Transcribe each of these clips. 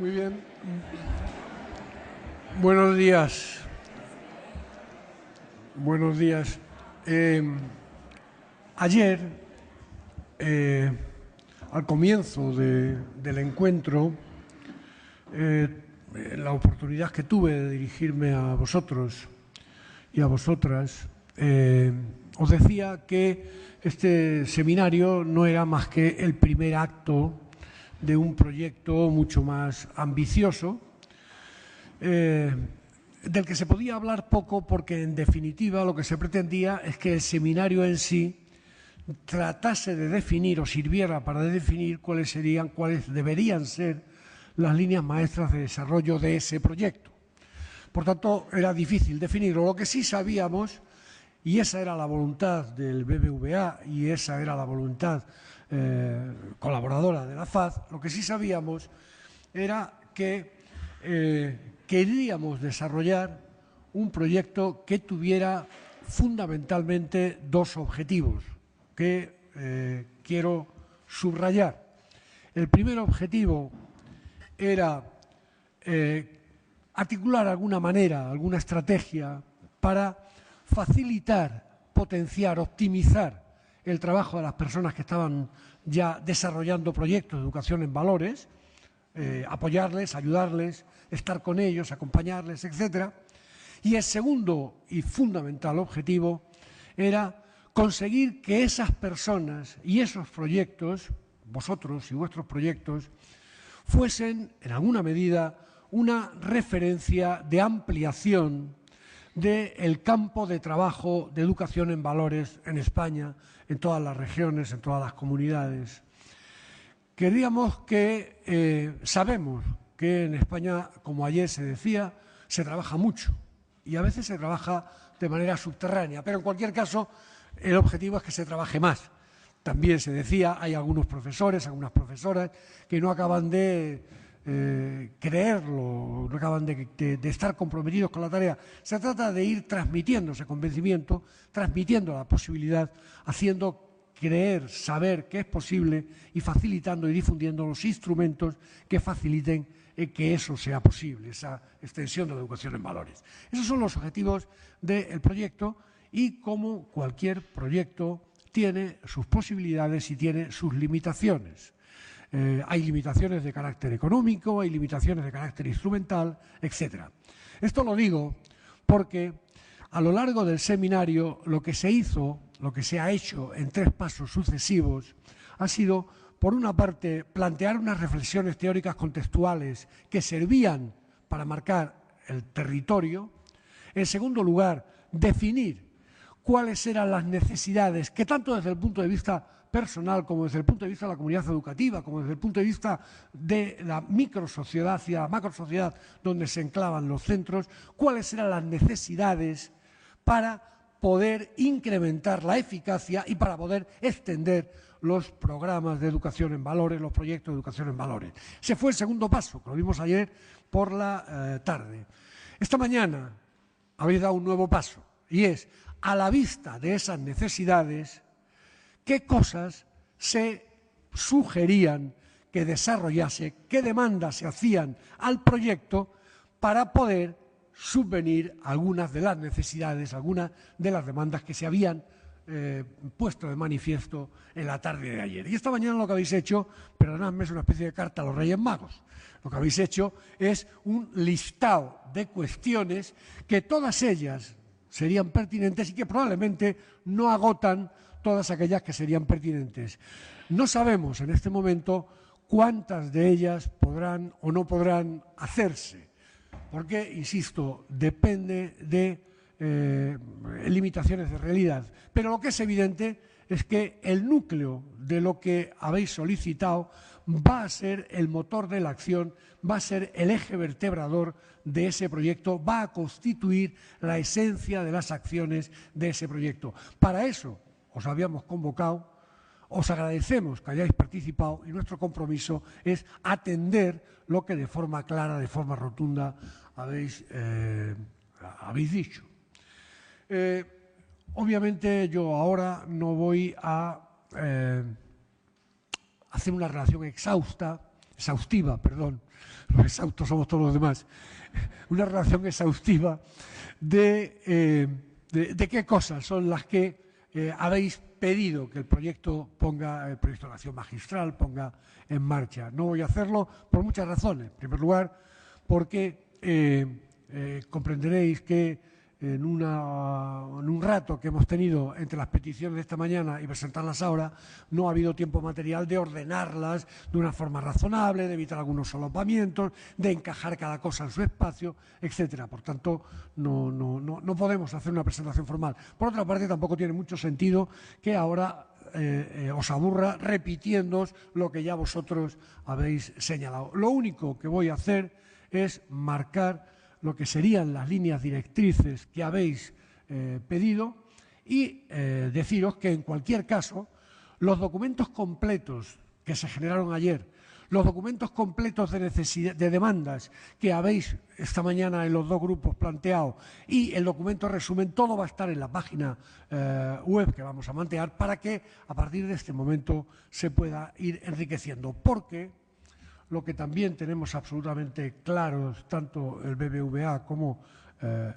Muy bien. Buenos días. Buenos días. Ayer, al comienzo del encuentro, la oportunidad que tuve de dirigirme a vosotros y a vosotras, os decía que este seminario no era más que el primer acto de un proyecto mucho más ambicioso, del que se podía hablar poco porque, en definitiva, lo que se pretendía es que el seminario en sí tratase de definir o sirviera para definir cuáles deberían ser las líneas maestras de desarrollo de ese proyecto. Por tanto, era difícil definirlo. Lo que sí sabíamos, y esa era la voluntad del BBVA y esa era la voluntad colaboradora de la FAD, lo que sí sabíamos era que queríamos desarrollar un proyecto que tuviera fundamentalmente dos objetivos que quiero subrayar. El primer objetivo era articular alguna manera, alguna estrategia para facilitar, potenciar, optimizar el trabajo de las personas que estaban ya desarrollando proyectos de educación en valores, apoyarles, ayudarles, estar con ellos, acompañarles, etc. Y el segundo y fundamental objetivo era conseguir que esas personas y esos proyectos, vosotros y vuestros proyectos, fuesen, en alguna medida, una referencia de ampliación del campo de trabajo de educación en valores en España, en todas las regiones, en todas las comunidades. Queríamos que, sabemos que en España, como ayer se decía, se trabaja mucho y a veces se trabaja de manera subterránea, pero en cualquier caso el objetivo es que se trabaje más. También se decía, hay algunos profesores, algunas profesoras que no acaban de creerlo, no acaban de estar comprometidos con la tarea. Se trata de ir transmitiendo ese convencimiento, transmitiendo la posibilidad, haciendo creer, saber que es posible y facilitando y difundiendo los instrumentos que faciliten que eso sea posible, esa extensión de la educación en valores. Esos son los objetivos del proyecto y, como cualquier proyecto, tiene sus posibilidades y tiene sus limitaciones. Hay limitaciones de carácter económico, hay limitaciones de carácter instrumental, etc. Esto lo digo porque a lo largo del seminario lo que se hizo, lo que se ha hecho en 3 pasos sucesivos, ha sido, por una parte, plantear unas reflexiones teóricas contextuales que servían para marcar el territorio. En segundo lugar, definir cuáles eran las necesidades que, tanto desde el punto de vista personal como desde el punto de vista de la comunidad educativa, como desde el punto de vista de la microsociedad y la macrosociedad donde se enclavan los centros, cuáles eran las necesidades para poder incrementar la eficacia y para poder extender los programas de educación en valores, los proyectos de educación en valores. Ese fue el segundo paso, que lo vimos ayer por la tarde. Esta mañana habéis dado un nuevo paso, y es, a la vista de esas necesidades, qué cosas se sugerían que desarrollase, qué demandas se hacían al proyecto para poder subvenir algunas de las necesidades, algunas de las demandas que se habían puesto de manifiesto en la tarde de ayer. Y esta mañana lo que habéis hecho, perdonadme, es una especie de carta a los Reyes Magos. Lo que habéis hecho es un listado de cuestiones que todas ellas serían pertinentes y que probablemente no agotan todas aquellas que serían pertinentes. No sabemos en este momento cuántas de ellas podrán o no podrán hacerse, porque, insisto, depende de limitaciones de realidad. Pero lo que es evidente es que el núcleo de lo que habéis solicitado va a ser el motor de la acción, va a ser el eje vertebrador de ese proyecto, va a constituir la esencia de las acciones de ese proyecto. Para eso os habíamos convocado, os agradecemos que hayáis participado y nuestro compromiso es atender lo que de forma clara, de forma rotunda habéis dicho. Obviamente yo ahora no voy a hacer una relación exhausta exhaustiva, perdón, los exhaustos somos todos los demás, una relación exhaustiva de qué cosas son las que habéis pedido que el proyecto de acción magistral ponga en marcha. No voy a hacerlo por muchas razones. En primer lugar, porque comprenderéis que en un rato que hemos tenido entre las peticiones de esta mañana y presentarlas ahora, no ha habido tiempo material de ordenarlas de una forma razonable, de evitar algunos solapamientos, de encajar cada cosa en su espacio, etcétera. Por tanto, no podemos hacer una presentación formal. Por otra parte, tampoco tiene mucho sentido que ahora os aburra repitiéndoos lo que ya vosotros habéis señalado. Lo único que voy a hacer es marcar lo que serían las líneas directrices que habéis pedido y deciros que, en cualquier caso, los documentos completos que se generaron ayer, los documentos completos de demandas que habéis esta mañana en los dos grupos planteado y el documento resumen, todo va a estar en la página web que vamos a mantener para que, a partir de este momento, se pueda ir enriqueciendo. Porque lo que también tenemos absolutamente claros, tanto el BBVA como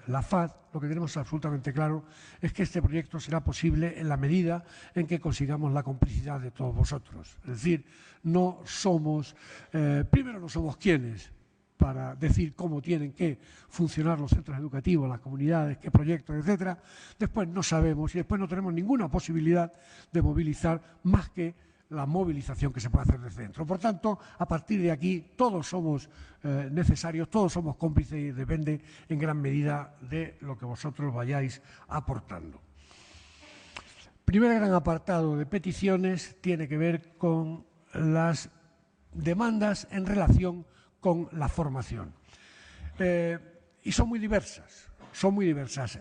la FAD, lo que tenemos absolutamente claro es que este proyecto será posible en la medida en que consigamos la complicidad de todos vosotros. Es decir, no somos, primero no somos quienes para decir cómo tienen que funcionar los centros educativos, las comunidades, qué proyectos, etcétera. Después no sabemos y después no tenemos ninguna posibilidad de movilizar más que la movilización que se puede hacer desde dentro. Por tanto, a partir de aquí, todos somos necesarios, todos somos cómplices y depende en gran medida de lo que vosotros vayáis aportando. Primer gran apartado de peticiones tiene que ver con las demandas en relación con la formación. Y son muy diversas,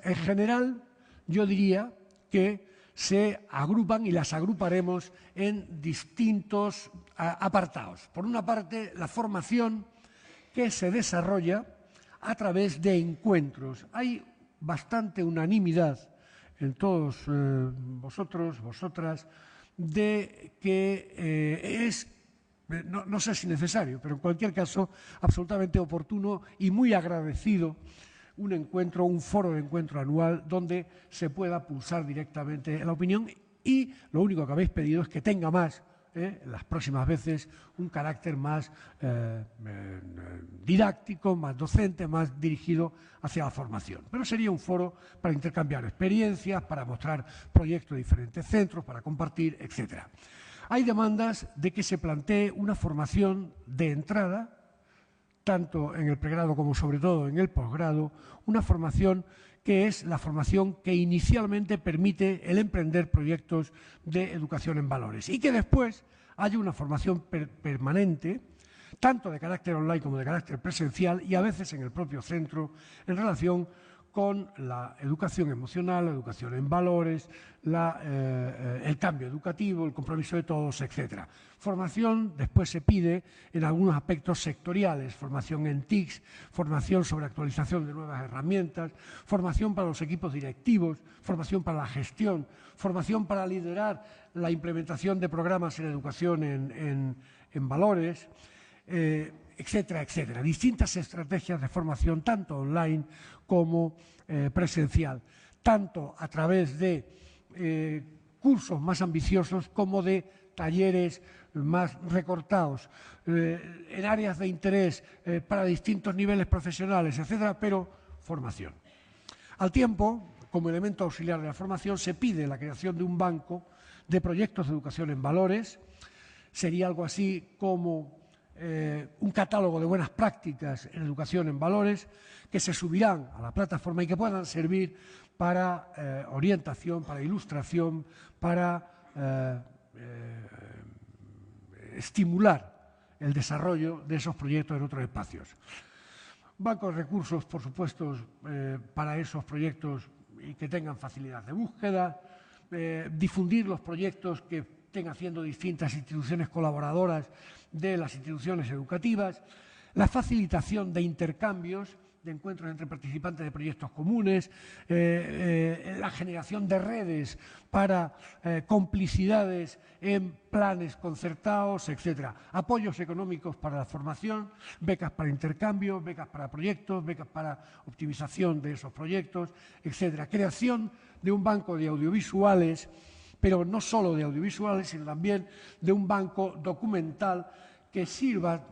En general, yo diría que se agrupan y las agruparemos en distintos apartados. Por una parte, la formación que se desarrolla a través de encuentros. Hay bastante unanimidad en todos vosotros, vosotras, de que es, no sé si necesario, pero en cualquier caso, absolutamente oportuno y muy agradecido un encuentro, un foro de encuentro anual donde se pueda pulsar directamente la opinión y lo único que habéis pedido es que tenga más, las próximas veces, un carácter más didáctico, más docente, más dirigido hacia la formación. Pero sería un foro para intercambiar experiencias, para mostrar proyectos de diferentes centros, para compartir, etcétera. Hay demandas de que se plantee una formación de entrada, tanto en el pregrado como sobre todo en el posgrado, una formación que es la formación que inicialmente permite el emprender proyectos de educación en valores y que después haya una formación permanente, tanto de carácter online como de carácter presencial y a veces en el propio centro, en relación con la educación emocional, la educación en valores, el cambio educativo, el compromiso de todos, etcétera. Formación después se pide en algunos aspectos sectoriales, formación en TICs, formación sobre actualización de nuevas herramientas, formación para los equipos directivos, formación para la gestión, formación para liderar la implementación de programas en educación en valores, etcétera, etcétera. Distintas estrategias de formación, tanto online como presencial, tanto a través de cursos más ambiciosos como de talleres más recortados, en áreas de interés para distintos niveles profesionales, etcétera, pero formación. Al tiempo, como elemento auxiliar de la formación, se pide la creación de un banco de proyectos de educación en valores. Sería algo así como un catálogo de buenas prácticas en educación en valores que se subirán a la plataforma y que puedan servir para orientación, para ilustración, para estimular el desarrollo de esos proyectos en otros espacios. Bancos de recursos, por supuesto, para esos proyectos y que tengan facilidad de búsqueda, difundir los proyectos que estén haciendo distintas instituciones colaboradoras de las instituciones educativas, la facilitación de intercambios de encuentros entre participantes de proyectos comunes, la generación de redes para complicidades en planes concertados, etcétera. Apoyos económicos para la formación, becas para intercambio, becas para proyectos, becas para optimización de esos proyectos, etcétera. Creación de un banco de audiovisuales, pero no solo de audiovisuales, sino también de un banco documental que sirva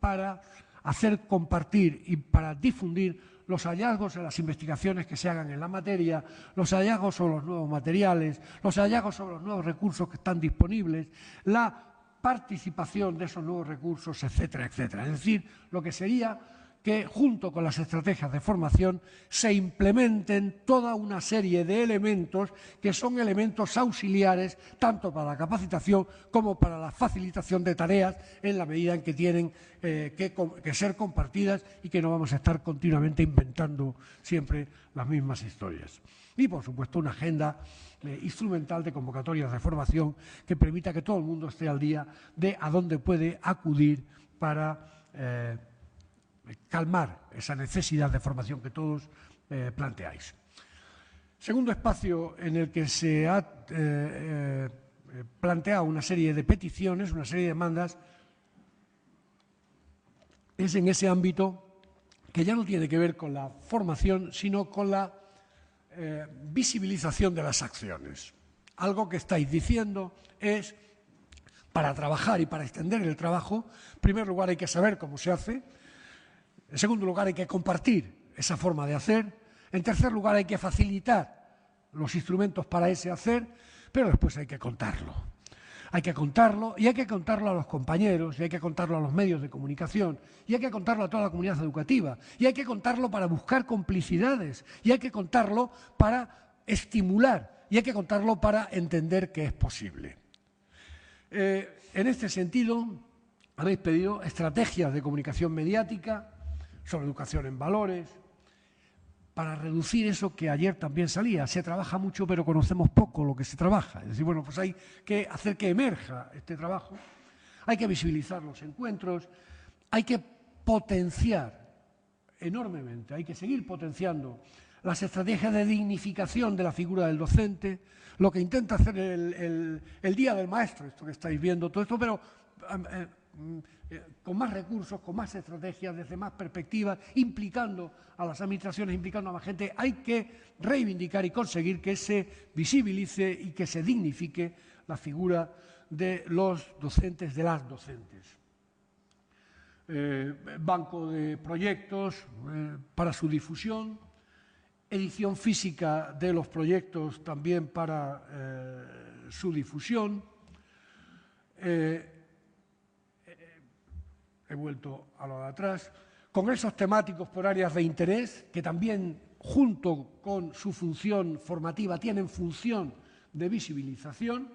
para hacer compartir y para difundir los hallazgos en las investigaciones que se hagan en la materia, los hallazgos sobre los nuevos materiales, los hallazgos sobre los nuevos recursos que están disponibles, la participación de esos nuevos recursos, etcétera, etcétera. Es decir, lo que sería que junto con las estrategias de formación se implementen toda una serie de elementos que son elementos auxiliares tanto para la capacitación como para la facilitación de tareas en la medida en que tienen que ser compartidas y que no vamos a estar continuamente inventando siempre las mismas historias. Y, por supuesto, una agenda instrumental de convocatorias de formación que permita que todo el mundo esté al día de a dónde puede acudir para calmar esa necesidad de formación que todos planteáis. Segundo espacio en el que se ha planteado una serie de peticiones, una serie de demandas, es en ese ámbito que ya no tiene que ver con la formación, sino con la visibilización de las acciones. Algo que estáis diciendo es, para trabajar y para extender el trabajo, en primer lugar hay que saber cómo se hace. En segundo lugar, hay que compartir esa forma de hacer. En tercer lugar, hay que facilitar los instrumentos para ese hacer, pero después hay que contarlo. Hay que contarlo y hay que contarlo a los compañeros, y hay que contarlo a los medios de comunicación, y hay que contarlo a toda la comunidad educativa, y hay que contarlo para buscar complicidades, y hay que contarlo para estimular, y hay que contarlo para entender que es posible. En este sentido, habéis pedido estrategias de comunicación mediática sobre educación en valores, para reducir eso que ayer también salía. Se trabaja mucho, pero conocemos poco lo que se trabaja. Es decir, bueno, pues hay que hacer que emerja este trabajo, hay que visibilizar los encuentros, hay que potenciar enormemente, hay que seguir potenciando las estrategias de dignificación de la figura del docente, lo que intenta hacer el Día del Maestro, esto que estáis viendo, todo esto, pero con más recursos, con más estrategias, desde más perspectivas, implicando a las administraciones, implicando a más gente. Hay que reivindicar y conseguir que se visibilice y que se dignifique la figura de los docentes, de las docentes. Banco de proyectos para su difusión, edición física de los proyectos también para su difusión. He vuelto a lo de atrás. Congresos temáticos por áreas de interés, que también, junto con su función formativa, tienen función de visibilización.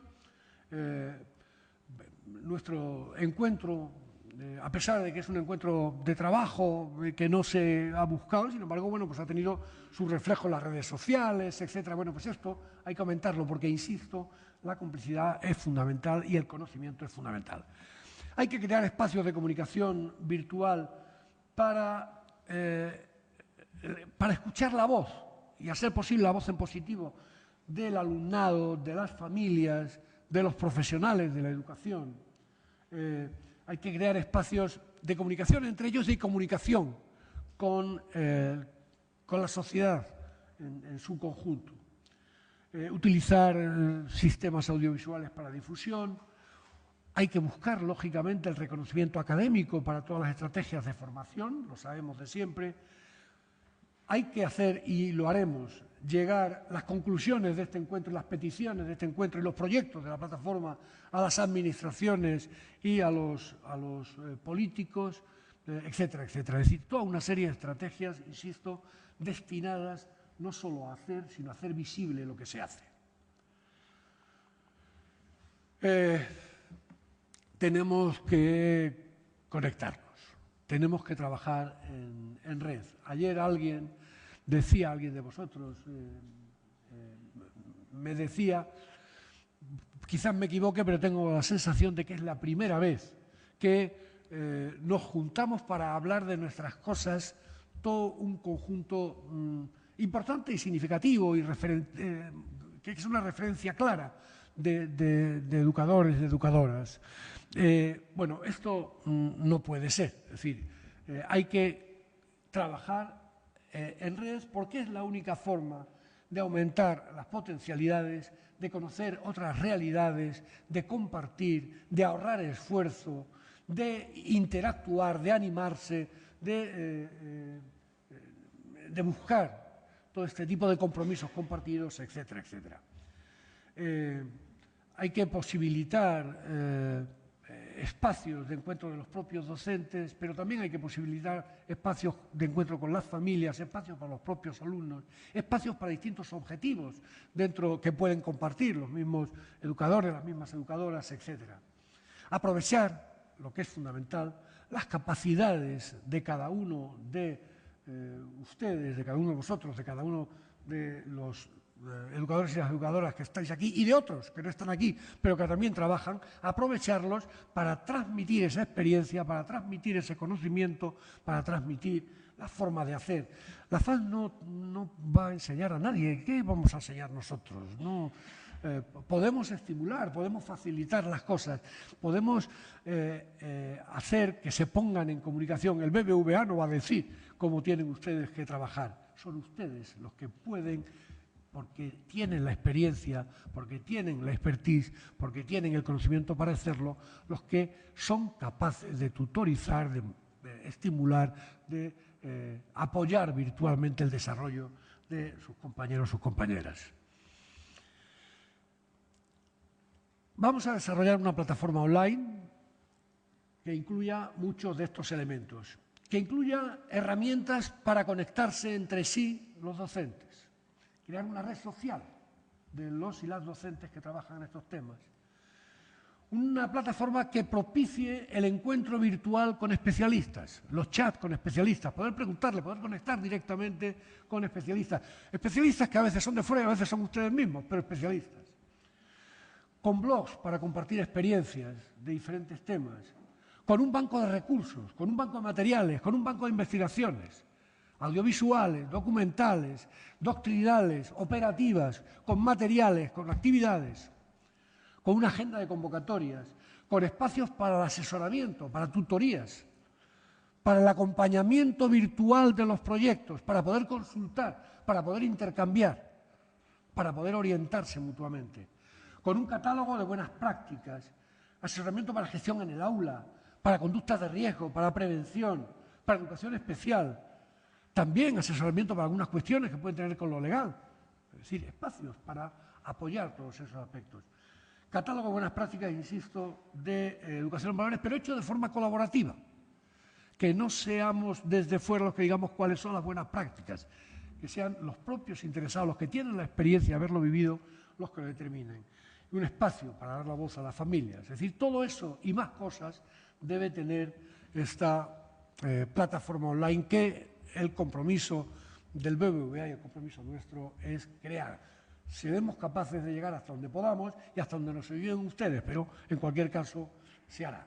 Nuestro encuentro, a pesar de que es un encuentro de trabajo que no se ha buscado, sin embargo, bueno, pues ha tenido su reflejo en las redes sociales, etcétera. Bueno, pues esto hay que aumentarlo porque, insisto, la complicidad es fundamental y el conocimiento es fundamental. Hay que crear espacios de comunicación virtual para escuchar la voz y hacer posible la voz en positivo del alumnado, de las familias, de los profesionales de la educación. Hay que crear espacios de comunicación entre ellos y comunicación con la sociedad en su conjunto. Utilizar sistemas audiovisuales para difusión. Hay que buscar, lógicamente, el reconocimiento académico para todas las estrategias de formación, lo sabemos de siempre. Hay que hacer, y lo haremos, llegar las conclusiones de este encuentro, las peticiones de este encuentro y los proyectos de la plataforma a las administraciones y a los políticos, etcétera, etcétera. Es decir, toda una serie de estrategias, insisto, destinadas no solo a hacer, sino a hacer visible lo que se hace. Tenemos que conectarnos, tenemos que trabajar en red. Ayer alguien de vosotros, me decía, quizás me equivoque, pero tengo la sensación de que es la primera vez que nos juntamos para hablar de nuestras cosas todo un conjunto importante y significativo y que es una referencia clara de educadores y educadoras. Bueno, esto no puede ser. Es decir, hay que trabajar en redes porque es la única forma de aumentar las potencialidades, de conocer otras realidades, de compartir, de ahorrar esfuerzo, de interactuar, de animarse, de buscar todo este tipo de compromisos compartidos, etcétera, etcétera. Hay que posibilitar espacios de encuentro de los propios docentes, pero también hay que posibilitar espacios de encuentro con las familias, espacios para los propios alumnos, espacios para distintos objetivos dentro que pueden compartir los mismos educadores, las mismas educadoras, etcétera. Aprovechar, lo que es fundamental, las capacidades de cada uno de ustedes, de cada uno de vosotros, de cada uno de los educadores y las educadoras que estáis aquí y de otros que no están aquí, pero que también trabajan, aprovecharlos para transmitir esa experiencia, para transmitir ese conocimiento, para transmitir la forma de hacer. La FAS no va a enseñar a nadie. ¿Qué vamos a enseñar nosotros? No. Podemos estimular, podemos facilitar las cosas, podemos hacer que se pongan en comunicación. El BBVA no va a decir cómo tienen ustedes que trabajar. Son ustedes los que pueden, porque tienen la experiencia, porque tienen la expertise, porque tienen el conocimiento para hacerlo, los que son capaces de tutorizar, de estimular, de apoyar virtualmente el desarrollo de sus compañeros, sus compañeras. Vamos a desarrollar una plataforma online que incluya muchos de estos elementos, que incluya herramientas para conectarse entre sí los docentes, crear una red social de los y las docentes que trabajan en estos temas, una plataforma que propicie el encuentro virtual con especialistas, los chats con especialistas, poder preguntarle, poder conectar directamente con especialistas, especialistas que a veces son de fuera y a veces son ustedes mismos, pero especialistas, con blogs para compartir experiencias de diferentes temas, con un banco de recursos, con un banco de materiales, con un banco de investigaciones, audiovisuales, documentales, doctrinales, operativas, con materiales, con actividades, con una agenda de convocatorias, con espacios para el asesoramiento, para tutorías, para el acompañamiento virtual de los proyectos, para poder consultar, para poder intercambiar, para poder orientarse mutuamente, con un catálogo de buenas prácticas, asesoramiento para gestión en el aula, para conductas de riesgo, para prevención, para educación especial, también asesoramiento para algunas cuestiones que pueden tener con lo legal, es decir, espacios para apoyar todos esos aspectos. Catálogo de buenas prácticas, insisto, de educación en valores, pero hecho de forma colaborativa, que no seamos desde fuera los que digamos cuáles son las buenas prácticas, que sean los propios interesados, los que tienen la experiencia de haberlo vivido, los que lo determinen. Y un espacio para dar la voz a las familias. Es decir, todo eso y más cosas debe tener esta plataforma online que el compromiso del BBVA y el compromiso nuestro es crear. Seremos capaces de llegar hasta donde podamos y hasta donde nos ayuden ustedes, pero en cualquier caso se hará.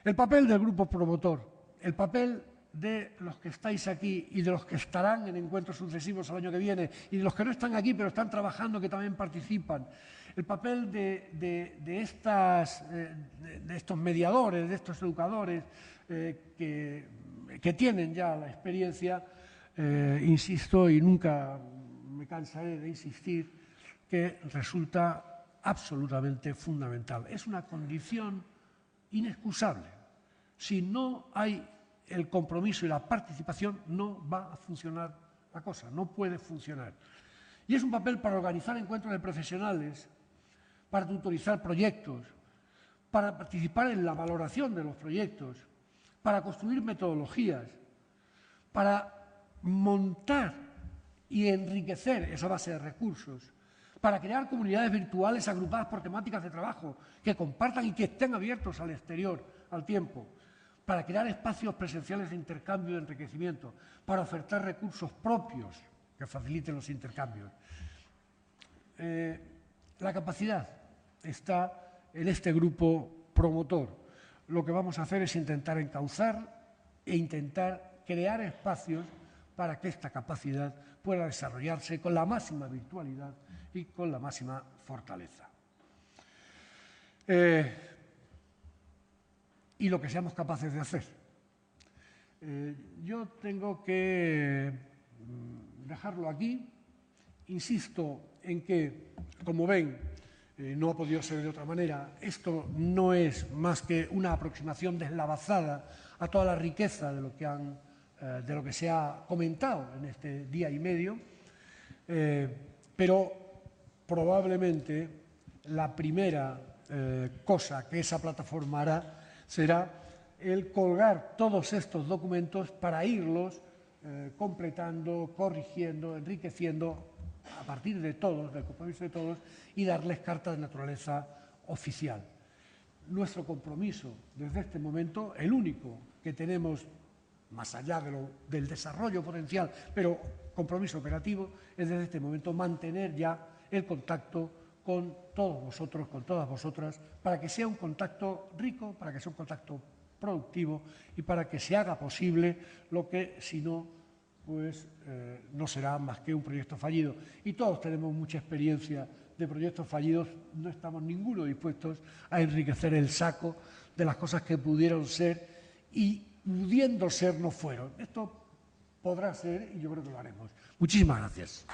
El papel del grupo promotor, el papel de los que estáis aquí y de los que estarán en encuentros sucesivos el año que viene y de los que no están aquí pero están trabajando, que también participan, el papel de estos mediadores, de estos educadores que tienen ya la experiencia, insisto y nunca me cansaré de insistir, que resulta absolutamente fundamental. Es una condición inexcusable. Si no hay el compromiso y la participación, no va a funcionar la cosa, no puede funcionar. Y es un papel para organizar encuentros de profesionales, para tutorizar proyectos, para participar en la valoración de los proyectos, para construir metodologías, para montar y enriquecer esa base de recursos, para crear comunidades virtuales agrupadas por temáticas de trabajo, que compartan y que estén abiertos al exterior, al tiempo, para crear espacios presenciales de intercambio y de enriquecimiento, para ofertar recursos propios que faciliten los intercambios. La capacidad está en este grupo promotor. Lo que vamos a hacer es intentar encauzar e intentar crear espacios para que esta capacidad pueda desarrollarse con la máxima virtualidad y con la máxima fortaleza. Y lo que seamos capaces de hacer. Yo tengo que dejarlo aquí. Insisto en que, como ven, no ha podido ser de otra manera, esto no es más que una aproximación deslavazada a toda la riqueza de lo que se ha comentado en este día y medio, pero probablemente la primera cosa que esa plataforma hará será el colgar todos estos documentos para irlos completando, corrigiendo, enriqueciendo a partir de todos, del compromiso de todos, y darles carta de naturaleza oficial. Nuestro compromiso desde este momento, el único que tenemos, más allá del desarrollo potencial, pero compromiso operativo, es desde este momento mantener ya el contacto con todos vosotros, con todas vosotras, para que sea un contacto rico, para que sea un contacto productivo y para que se haga posible lo que, si no, pues no será más que un proyecto fallido. Y todos tenemos mucha experiencia de proyectos fallidos, no estamos ninguno dispuestos a enriquecer el saco de las cosas que pudieron ser y pudiendo ser no fueron. Esto podrá ser y yo creo que lo haremos. Muchísimas gracias.